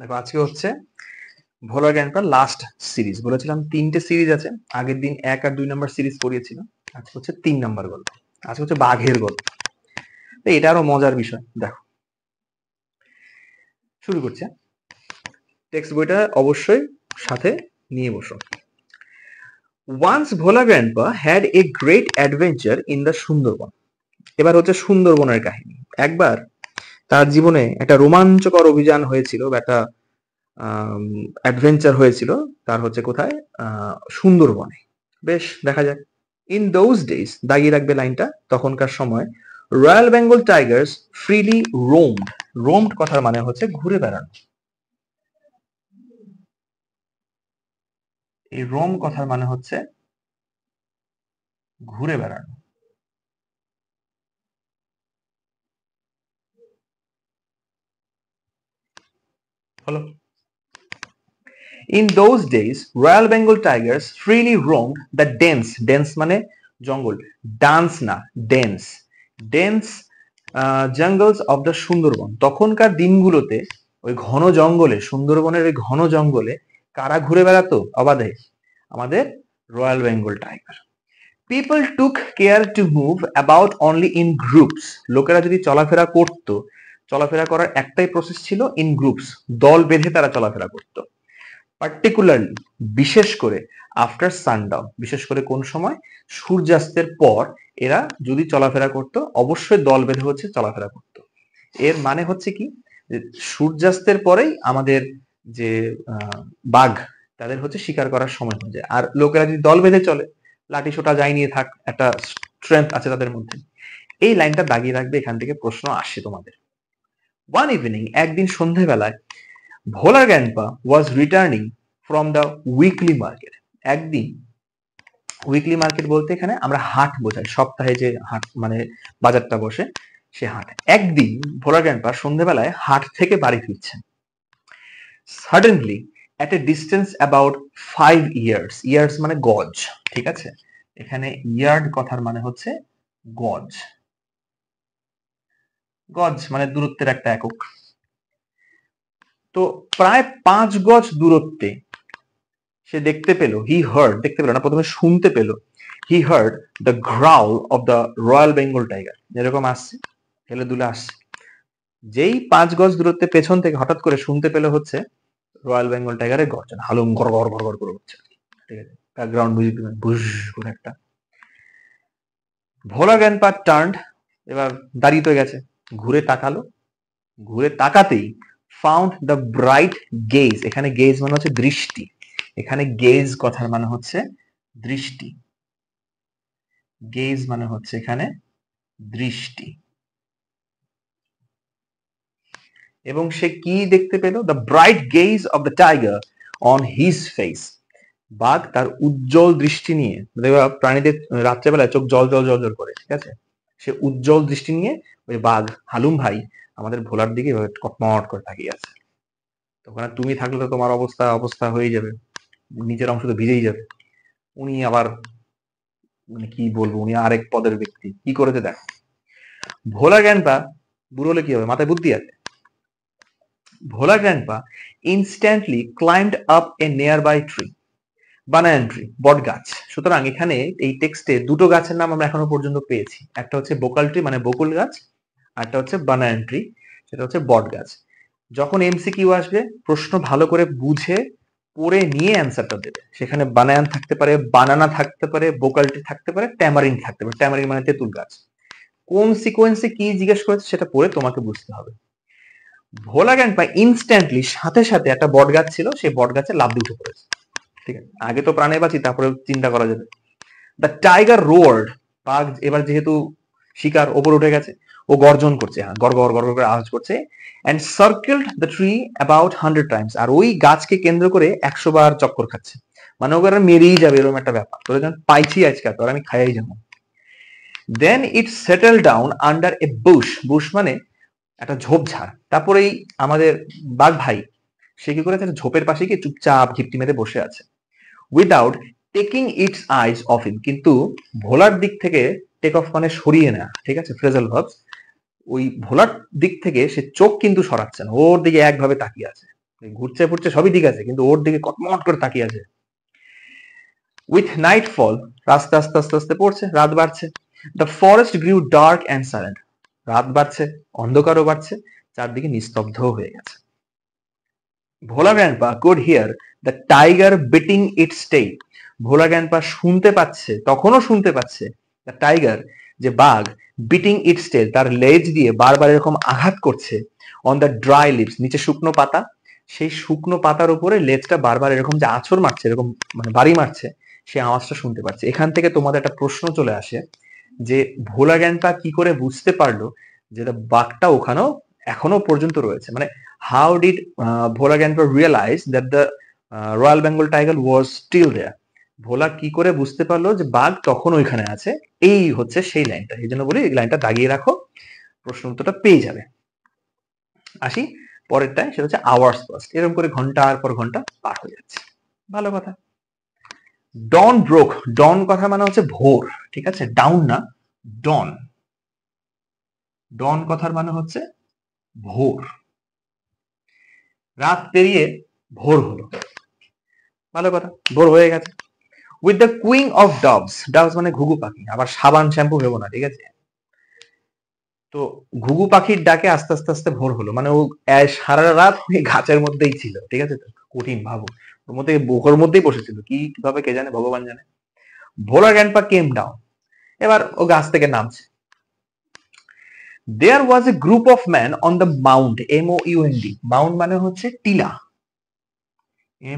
দেখো আজকে হচ্ছে ভোলার গ্র্যান্ডপার লাস্ট সিরিজ। বলেছিলাম 3টে সিরিজ আছে, আগের দিন 1 আর 2 নম্বর সিরিজ পড়িয়েছিলাম। আজকে হচ্ছে 3 নম্বর গল্প, আজকে হচ্ছে বাঘের গল্প। এটা আরো মজার বিষয়। দেখো শুরু করছে, টেক্সট বইটা অবশ্যই সাথে নিয়ে বসো। Once Bhola grandpa had a great adventure in the Sundarbans. এবার হচ্ছে সুন্দরবনের কাহিনী। একবার তার জীবনে একটা রোমাঞ্চকর অভিযান হয়েছিল, বা একটা অ্যাডভেঞ্চার হয়েছিল। তার হচ্ছে কোথায়? সুন্দরবনে। বেশ, দেখা যাক। ইন দোজ ডেজ, দাগিয়ে রাখবে লাইনটা, তখনকার সময় royal Bengal Tigers freely roamed. Roamed কথার মানে হচ্ছে ঘুরে বেড়ানো। এই রোম কথার মানে হচ্ছে ঘুরে বেড়ানো। হলো। In those days, Royal Bengal tigers freely roamed the dense, dense মানে জঙ্গল, ডান্স না dense, dense jungles of the Sundarbans. তখনকার দিনগুলোতে ওই ঘন জঙ্গলে, সুন্দরবনের ওই ঘন জঙ্গলে কারা ঘুরে বেড়াতো অবাধে? আমাদের royal Bengal tiger. People took care to move about only in groups. লোকেরা যদি চলাফেরা করত, চলাফেরা করার একটাই প্রসেস ছিল, ইন গ্রুপস, দল বেঁধে তারা চলাফেরা করতো। পার্টিকুলারলি, বিশেষ করে আফটার সানডাউন, বিশেষ করে কোন সময়? সূর্যাস্তের পর এরা যদি চলাফেরা করত, অবশ্যই দল বেঁধে হচ্ছে চলাফেরা করত। এর মানে হচ্ছে কি, সূর্যাস্তের পরেই আমাদের যে বাঘ, তাদের হচ্ছে শিকার করার সময় হয়ে যায়। আর লোকেরা যদি দল বেঁধে চলে, লাঠি সোটা যাই নিয়ে থাক, একটা স্ট্রেংথ আছে তাদের মধ্যে। এই লাইনটা দাগিয়ে রাখবে, এখান থেকে প্রশ্ন আসে তোমাদের। ওয়ান ইভিনিং, একদিন সন্ধ্যেবেলায়, ভোলার grandpa was returning from the weekly market. একদিন, উইকলি মার্কেট বলতে এখানে আমরা হাট বোঝাই, সপ্তাহে যে হাট মানে বাজারটা বসে, সে হাট। একদিন ভোলার গ্র্যান্ডপা সন্ধ্যেবেলায় হাট থেকে বাড়ি ফিরছেন। Suddenly, at a distance about 5 years, years মানে গজ, ঠিক আছে? এখানে ইয়ার্ড কথার মানে হচ্ছে গজ, গজ মানে দূরত্বের একটা একক। তো প্রায় 5 গজ দূরত্বে সে দেখতে পেল, হি হার্ড, দেখতে পেল না, প্রথমে শুনতে পেল, he heard the growl of the royal Bengal tiger. এরকম আসছে, হেলে দুলে আসছে। যেই 5 গজ দূরত্বে পেছন থেকে হঠাৎ করে শুনতে পেল হচ্ছে রয়্যাল বেঙ্গল টাইগারের গর্জন, হালুম ঘর ঘর ঘর ঘর করে উঠছে, ঠিক আছে? ব্যাকগ্রাউন্ড মিউজিক বুশ করে একটা। ভোলা গ্র্যান্ডপা টার্নড, এবার দাঁড়িয়ে তো গেছে, ঘুরে তাকালো। ঘুরে তাকাতেই ফাউন্ড দ্য ব্রাইট গেজ। এখানে গেজ মানে হচ্ছে দৃষ্টি, এখানে গেজ কথার মানে হচ্ছে দৃষ্টি, গেজ মানে হচ্ছে এখানে দৃষ্টি। এবং সে কি দেখতে পেল? The bright gauge of the tiger on his face. বাঘ তার উজ্জ্বল দৃষ্টি নিয়ে, প্রাণীদের রাত্রেবেলায় চোখ জল জল জল জল করে, ঠিক আছে? সে উজ্জ্বল দৃষ্টি নিয়ে ওই বাঘ হালুম ভাই আমাদের ভোলার দিকে কটমট করে তাকিয়ে আছে। তখন তুমি থাকলে তো তোমার অবস্থা অবস্থা হয়ে যাবে, নিচের অংশ তো ভিজেই যাবে। উনি আবার মানে কি বলবো, উনি আরেক পদের ব্যক্তি। কি করেছে দেখো। ভোলা গ্র্যান্ডপা, বুড়ো হলে কি হবে, মাথায় বুদ্ধি আছে। Bhola grandpa instantly climbed up a nearby tree, banyan tree, বট গাছ। সুতরাং এখানে এই টেক্সটে দুটো গাছের নাম আমরা এখনো পর্যন্ত পেয়েছি, একটা হচ্ছে বোকাল ট্রি মানে বকুল গাছ, আর একটা হচ্ছে বানায়ান ট্রি, সেটা হচ্ছে বট গাছ। যখন এমসিকিউ আসবে, প্রশ্ন ভালো করে বুঝে পড়ে নিয়ে অ্যান্সারটা দেবে। সেখানে বানায়ান থাকতে পারে, বানানা থাকতে পারে, বোকাল ট্রি থাকতে পারে, ট্যামারিন থাকতে পারে। ট্যামারিন মানে তেঁতুল গাছ। কোন সিকোয়েন্সে কি জিজ্ঞেস করেছে সেটা পড়ে তোমাকে বুঝতে হবে। ভোলা গ্র্যান্ডপা ইনস্ট্যান্টলি, সাথে সাথে, একটা বট গাছ ছিল, সেই বট গাছে লাফ দিয়ে উঠে পড়েছে, ঠিক আছে? আগে তো প্রাণে বাঁচি, তারপরে চিন্তা করা যাবে। দ্য টাইগার রোয়ার্ড, বাঘ এবার যেহেতু শিকার ওপর উঠে গেছে, ও গর্জন করছে, হ্যাঁ, গড় গড় গড় করে আওয়াজ করছে। And circled the tree about 100 times, আর ওই গাছকে কেন্দ্র করে 100 বার চক্কর খাচ্ছে। মানে ওকে মেরেই যাবে, এরকম একটা ব্যাপার। তোরা যখন পাইছি আজকে, তোর আমি খাইয়াই যাবো। দেন ইট সেটেল ডাউন আন্ডার এ বুশ, বুশ মানে একটা ঝোপঝাড়। তারপরেই আমাদের বাঘ ভাই, সে কি করেছে, ঝোপের পাশে গিয়ে চুপচাপ ঘিপটি মেরে বসে আছে। Without taking it's eyes of him, কিন্তু ভোলার দিক থেকে, টেক অফ মানে সরিয়ে নেওয়া, ঠিক আছে? Phrasal verbs. ওই ভোলার দিক থেকে সে চোখ কিন্তু সরাচ্ছে না, ওর দিকে একভাবে তাকিয়ে আছে। ঘুরছে ফুরছে সবই ঠিক আছে, কিন্তু ওর দিকে কটমট করে তাকিয়ে আছে। উইথ নাইট ফল, রাস্তা আস্তে আস্তে আস্তে পড়ছে, রাত বাড়ছে। The forest grew dark and silent, রাত বাড়ছে, অন্ধকারও বাড়ছে, চারদিকে নিস্তব্ধ হয়ে গেছে। Bhola grandpa could hear the tiger biting its tail. Bhola grandpa শুনতে পাচ্ছে, তখনও শুনতে পাচ্ছে দ্য টাইগার, যে বাঘ, বিটিং ইটস টেল, তার লেজ দিয়ে বারবার এরকম আঘাত করছে অন দ্য ড্রাই লিভস, নিচে শুকনো পাতা, সেই শুকনো পাতার উপরে লেজটা বারবার এরকম যে আছর মারছে, এরকম মানে বাড়ি মারছে, সেই আওয়াজটা শুনতে পাচ্ছে। এখান থেকে তোমাদের একটা প্রশ্ন চলে আসে যে ভোলা গ্র্যান্ডপা কি করে বুঝতে পারলো যে বাঘটা ওখানেও এখনো পর্যন্ত রয়েছে, মানে how did Bhola Grandpa realize that the Royal Bengal tiger was still there? ভোলা কি করে বুঝতে পারলো যে বাঘ তখন ওইখানে আছে? এই হচ্ছে সেই লাইনটা, এই জন্য বলি এই লাইনটা দাগিয়ে রাখো, প্রশ্ন উত্তরটা পেয়ে যাবে। আসি পরেরটায়, সেটা হচ্ছে আওয়ার্স পাস্ট, এরকম করে ঘন্টার পর ঘন্টা পার হয়ে যাচ্ছে। ভালো কথা। ডন ব্রোক, ডন কথা মানে হচ্ছে ভোর, ঠিক আছে, ডাউন না, ডন। ডন কথার মানে হচ্ছে ভোর, রাত পেরিয়ে ভোর হলো, ভালো কথা, ভোর হয়ে গেছে। উইথ দ্য কুইং অফ ডভস, ডভস মানে ঘুঘু পাখি, আবার সাবান শ্যাম্পু ভেবো না, ঠিক আছে। তো ঘুঘু পাখির ডাকে আস্তে আস্তে আস্তে ভোর হলো, মানে ও সারা রাত ওই গাছের মধ্যেই ছিল, ঠিক আছে। তো কঠিন ভাবো, ওর মধ্যে বুকের মধ্যেই বসেছিল, কি কিভাবে কে জানে, ভগবান জানে। ভোলা গ্র্যান্ডপা কেম ডাউন, এবার ও গাছ থেকে নামছে। There was a group of man on the mound, MOUND, mound মানে হচ্ছে টিলা,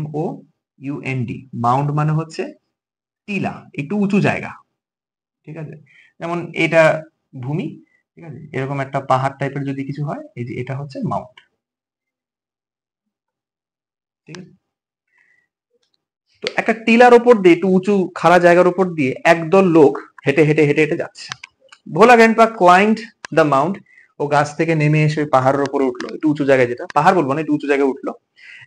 MOUND, মাউন্ট মানে হচ্ছে টিলা, একটু উঁচু জায়গা, ঠিক আছে। যেমন এটা ভূমি, ঠিক আছে, এরকম একটা পাহাড় টাইপের যদি কিছু হয়, এই যে এটা হচ্ছে মাউন্ট, ঠিক আছে। তো একটা টিলার উপর দিয়ে, একটু উঁচু খাড়া জায়গার উপর দিয়ে একদল লোক হেঁটে হেঁটে হেঁটে হেঁটে যাচ্ছে। ভোলা গ্র্যান্ডপা ক্লাইম্বড দ্য মাউন্ট, ও গাছ থেকে নেমে এসে ওই পাহাড়ের উপরে উঠলো, একটু উঁচু জায়গায়, যেটা পাহাড় বলবো না, একটু উঁচু জায়গায় উঠলো।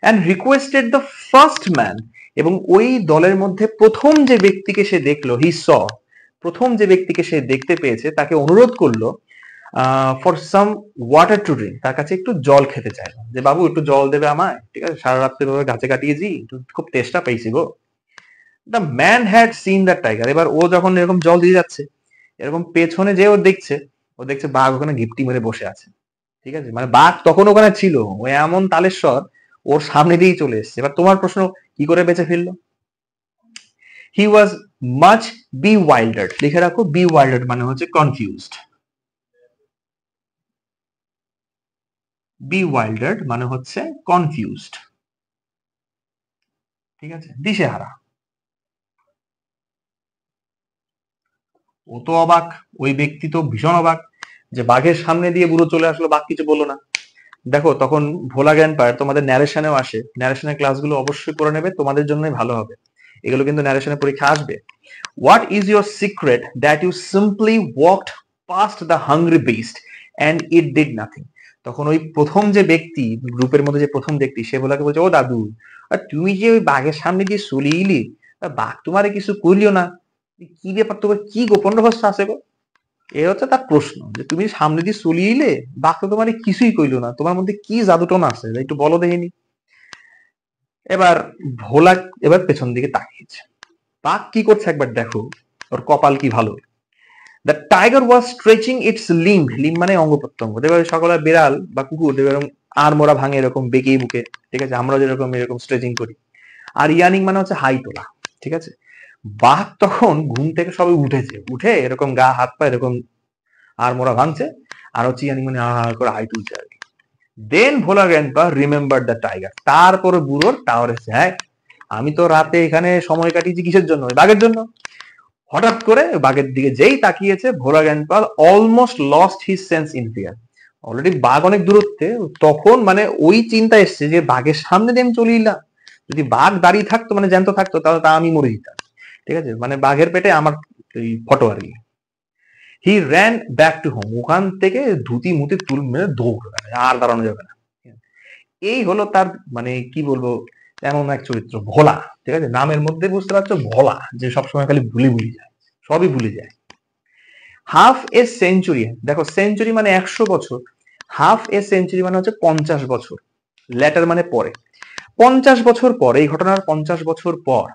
And requested the first man, এবং ওই দলের মধ্যে প্রথম যে ব্যক্তিকে সে দেখলো, হি স, প্রথম যে ব্যক্তিকে সে দেখতে পেয়েছে তাকে অনুরোধ করলো for some water to drink, তার কাছে একটু জল খেতে চাইলো, যে বাবু একটু জল দেবে আমায়, ঠিক আছে, সারা রাত্রে ভাবে গাছে কাটিয়েছি, খুব তেষ্টা পেয়েছি গো। The man had seen the tiger, এবার ও যখন এরকম জল দিয়ে যাচ্ছে, এরকম পেছনে যে ও দেখছে বাঘ ওখানে ঘিপটি মেরে বসে আছে, ঠিক আছে, মানে বাঘ তখন ওখানে ছিল, ও এমন তালেশ্বর ওর সামনে দিয়েই চলে এসছে। এবার তোমার প্রশ্ন, কি করে বেঁচে ফিরলো? হি ওয়াজ মাচ বি ওয়াইল্ডার্ড, লিখে রাখো, বি ওয়াইল্ডার্ড মানে হচ্ছে কনফিউজড, বি ওয়াইল্ডার্ড মানে হচ্ছে কনফিউজড, ঠিক আছে, দিশেহারা। ও তো অবাক, ওই ব্যক্তি তো ভীষণ অবাক, যে বাঘের সামনে দিয়ে বুড়ো চলে আসলো, বাঘ কিছু বললো না। দেখো তখন ভোলা গ্র্যান্ডপার তোমাদের ন্যারেশনেও আসে, ন্যারেশনের ক্লাসগুলো অবশ্যই করে নেবে, তোমাদের জন্যই ভালো হবে, এগুলো কিন্তু ন্যারেশনের পরীক্ষা আসবে। What is your secret that you simply walked past the hungry beast and it did nothing? তখন ওই প্রথম যে ব্যক্তি, গ্রুপের মধ্যে যে প্রথম ব্যক্তি, সে ভোলাকে বলছে, ও দাদু, আর তুমি যে ওই বাঘের সামনে দিয়ে চলে এলি, বাঘ তোমারে কিছু করলিও না, কি ব্যাপার, তোমার কি গোপন রহস্য আছে গো? এ হচ্ছে তার প্রশ্ন, যে তুমি সামনে দিয়ে চলিয়ে এলে, বাঘ তো তোমার কিছুই কইলো না, তোমার মধ্যে কি জাদুটন আছে, একটু বলো দেখিনি। এবার ভোলা এবার পেছন দিকে তাকিয়েছে, বাঘ কি করছে একবার দেখো, ওর কপাল কি ভালো। The tiger was stretching it's limb, limb মানে অঙ্গ প্রত্যঙ্গ, দেখবে সকালে বিড়াল বা কুকুর দেখবে এরকম আর মোড়া ভাঙে এরকম বেঁকে বুকে, ঠিক আছে, আমরা যেরকম এরকম স্ট্রেচিং করি। আর ইয়ানিং মানে হচ্ছে হাই তোলা, ঠিক আছে। বাঘ তখন ঘুম থেকে সবে উঠেছে, উঠে এরকম গা হাত পা এরকম আর মোড়া ভাঙছে, আর হচ্ছে ইয়ানিং মানে করে হাই তুলছে আর কি। দেন ভোলা গ্র্যান্ডপা রিমেম্বার দ্য টাইগার, তারপরে বুড়োর টাওয়ার এসে, হ্যাঁ আমি তো রাতে এখানে সময় কাটিয়েছি কিসের জন্য, বাঘের জন্য। হঠাৎ করে বাঘের দিকে যেই তাকিয়েছে, Bhola grandpa almost lost his sense in fear, already বাঘ অনেক দূরত্বে, তখন মানে ওই চিন্তা এসছে যে বাঘের সামনে দিয়ে আমি চলে এলাম, যদি বাঘ দাঁড়িয়ে থাকতো মানে জ্যান্ত থাকতো, তাহলে তা আমি মরে যেতাম, ঠিক আছে, মানে বাঘের পেটে আমার এই ফটো আর কি। He ran back to home, ওখান থেকে ধুতি মুতি তুল মেরে দৌড়, আর দাঁড়ানো যাবে না। এই হলো তার মানে কি বলবো, এমন এক চরিত্র ভোলা, ঠিক আছে, নামের মধ্যে বুঝতে পারছো ভোলা, যে সবসময় খালি ভুলে যায়, সবই ভুলে যায়। হাফ এ সেঞ্চুরি, দেখো সেঞ্চুরি মানে 100 বছর, হাফ এ সেঞ্চুরি মানে হচ্ছে 50 বছর, লেটার মানে পরে, 50 বছর পর, এই ঘটনার 50 বছর পর,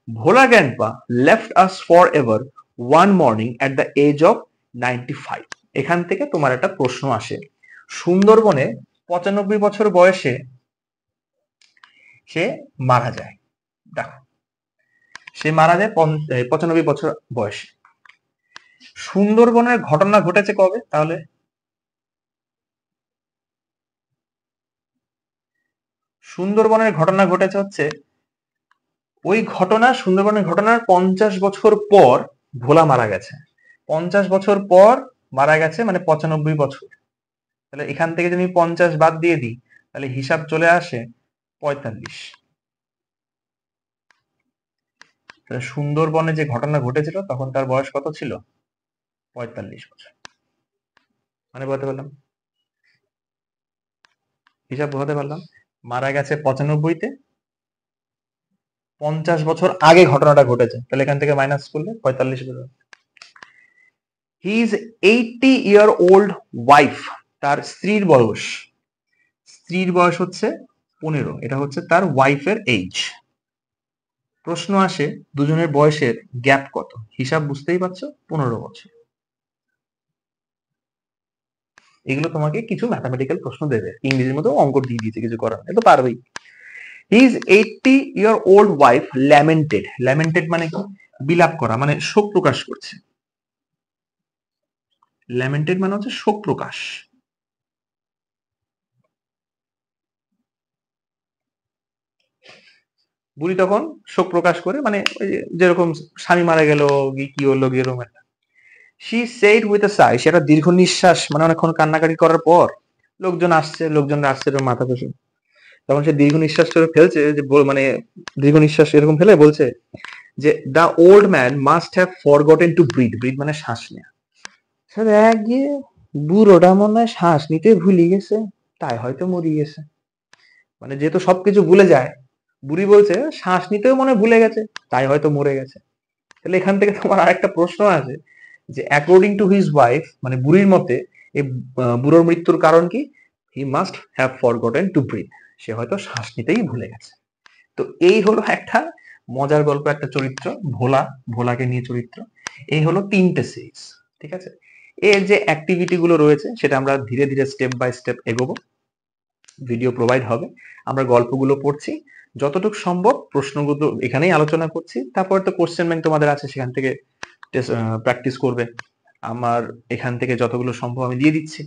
Bhola grandpa left us forever one morning at the age of 95। এখান থেকে তোমার একটা প্রশ্ন আসে, সুন্দরবনে 95 বছর বয়সে সে মারা যায়। দেখো, সে মারা যায় 95 বছর বয়সে। সুন্দরবনের ঘটনা ঘটেছে কবে তাহলে? সুন্দরবনের ঘটনা ঘটেছে হচ্ছে ওই ঘটনা, সুন্দরবনের ঘটনার 50 বছর পর ভোলা মারা গেছে। 50 বছর পর মারা গেছে মানে 95 বছর। তাহলে এখান থেকে যদি 50 বাদ দিয়ে দিই, তাহলে হিসাব চলে আসে 45। তাহলে সুন্দরবনে যে ঘটনা ঘটেছিল তখন তার বয়স কত ছিল? 45 বছর। মানে বলতে পারলাম, হিসাব বোঝাতে পারলাম। মারা গেছে 95-তে, 50 বছর আগে ঘটনাটা ঘটেছে, তাহলে এখান থেকে মাইনাস করলে 45 বছর। হিজ 80-year-old ওয়াইফ, তার স্ত্রীর বয়স, স্ত্রীর বয়স হচ্ছে 15, এটা হচ্ছে তার ওয়াইফের এজ। প্রশ্ন আসে দুজনের বয়সের গ্যাপ কত? হিসাব বুঝতেই পারছো, 15 বছর। এগুলো তোমাকে কিছু ম্যাথামেটিক্যাল প্রশ্ন দেবে, ইংরেজির মধ্যে অঙ্ক দিয়ে দিয়েছে, কিছু করার এটা পারবেই। হিজ 80-year-old ওয়াইফ ল্যামেন্টেড, ল্যামেন্টেড মানে কি? বিলাপ করা, মানে শোক প্রকাশ করছে। ল্যামেন্টেড মানে হচ্ছে শোক প্রকাশ। বুড়ি তখন শোক প্রকাশ করে, মানে ওই যেরকম স্বামী মারা গেল, কি হলো এরকম একটা। শি সেড উইথ আ সাই, সেটা দীর্ঘ নিঃশ্বাস, মানে অনেকক্ষণ কান্নাকাটি করার পর লোকজন আসছে, মাথা বসে, তখন সে দীর্ঘ নিঃশ্বাস করে ফেলছে, যে মানে দীর্ঘ নিঃশ্বাস এরকম ফেলে বলছে যে the old man must have forgotten to breathe, breathe মানে শ্বাস নেওয়া। এক গিয়ে বুড়োটা মনে হয় শ্বাস নিতে ভুলে গেছে, তাই হয়তো মরে গেছে। মানে যেহেতু সবকিছু ভুলে যায়, বুড়ি বলছে শ্বাস নিতেও মনে ভুলে গেছে, তাই হয়তো মরে গেছে। তাহলে এখান থেকে তোমার আরেকটা প্রশ্ন আছে যে অ্যাকর্ডিং টু হিজ ওয়াইফ, মানে বুড়ির মতে এই বুড়োর মৃত্যুর কারণ কি? He must have forgotten to breathe, সে হয়তো শ্বাস নিতেই ভুলে গেছে। তো এই হলো একটা মজার গল্প, একটা চরিত্র ভোলা, ভোলাকে নিয়ে চরিত্র। এই হলো 3টে সিরিজ, ঠিক আছে? এর যে অ্যাক্টিভিটি গুলো রয়েছে সেটা আমরা ধীরে ধীরে স্টেপ বাই স্টেপ এগোবো, ভিডিও প্রোভাইড হবে, আমরা গল্পগুলো পড়ছি, যতটুকু সম্ভব প্রশ্নগুলো এখানেই আলোচনা করছি। তারপর তো কোশ্চেন ব্যাংক তোমাদের আছে, সেখান থেকে প্র্যাকটিস করবে। আমার এখান থেকে যতগুলো সম্ভব আমি দিয়ে দিচ্ছি,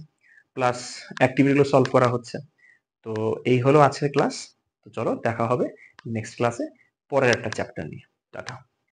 প্লাস অ্যাক্টিভিটিগুলো সলভ করা হচ্ছে। তো এই হলো আজকের ক্লাস। তো চলো দেখা হবে নেক্সট ক্লাসে পরের একটা চ্যাপ্টার নিয়ে। টাটা।